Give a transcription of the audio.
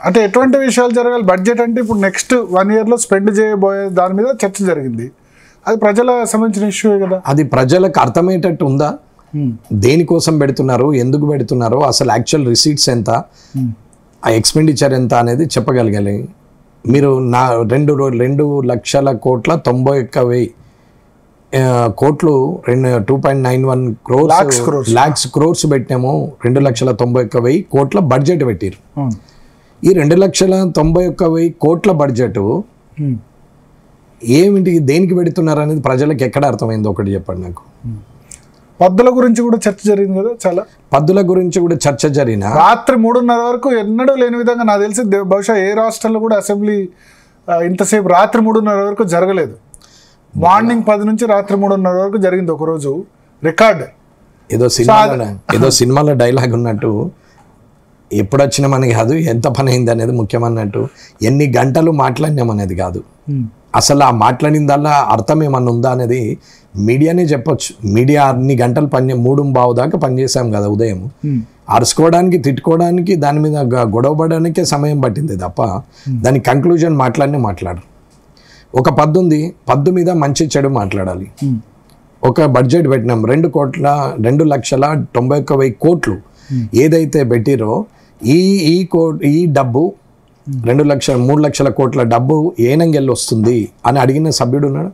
అంటే ఎటువంటి విషయాలు జరగాలి? బడ్జెట్ అంటే ఇప్పుడు నెక్స్ట్ 1 yearలో స్పెండ్ చేయబోయే దాని మీద చర్చ జరిగింది. అది ప్రజల సంబంధించిన ఇష్యూ కదా. అది ప్రజలకు అర్థమయ్యేటట్టు ఉందా? దేనికోసం పెడుతున్నారు, ఎందుకు పెడుతున్నారు, అసలు యాక్చువల్ రిసీట్స్ ఎంత, ఆ ఎక్స్పెండిచర్ ఎంత అనేది చెప్పగలగాలి. మీరు 2,91,90,000 కోట్లు 2.91 crores పెట్టినాము. 2,91,000 కోట్ల బడ్జెట్ పెట్టారు. ఈ 2,91,000 కోట్ల బడ్జెట్ ఏమిటి, దేనికి పెడుతున్నారు అనేది ప్రజలకు ఎక్కడ అర్థమైంది ఒకటి చెప్పండి నాకు. పద్దుల గురించి కూడా చర్చ జరిగింది కదా. చాలా పద్దుల గురించి కూడా చర్చ జరిగిన రాత్రి 3:30 వరకు ఎన్నడూ లేని విధంగా నాకు తెలిసి బహుశా ఏ రాష్ట్రంలో కూడా అసెంబ్లీ ఇంతసేపు రాత్రి 3:30 వరకు జరగలేదు. మార్నింగ్ 10 నుంచి రాత్రి 3:30 వరకు జరిగింది ఒకరోజు రికార్డ్. ఏదో సినిమాలో డైలాగ్ ఉన్నట్టు ఎప్పుడు వచ్చినా మనకి కాదు ఎంత పని అయింది అనేది ముఖ్యమన్నట్టు, ఎన్ని గంటలు మాట్లాడినాం అనేది కాదు, అసలు ఆ మాట్లాడిందల్లా అర్థం ఏమన్నా ఉందా అనేది మీడియానే చెప్పొచ్చు. మీడియా అన్ని గంటలు 3:15 దాకా పనిచేసాం కదా ఉదయం. అరుచుకోవడానికి, తిట్టుకోవడానికి, దాని మీద గొడవపడడానికే సమయం పట్టింది తప్ప దాని కంక్లూజన్ మాట్లాడు. ఒక పద్దు ఉంది, పద్దు మీద మంచి చెడు మాట్లాడాలి. ఒక బడ్జెట్ పెట్టినాం 2,91,000 కోట్లు ఏదైతే పెట్టిరో ఈ డబ్బు 3 లక్షల కోట్ల డబ్బు ఏనంగెళ్ళి వస్తుంది అని అడిగిన సభ్యుడు ఉన్నాడు.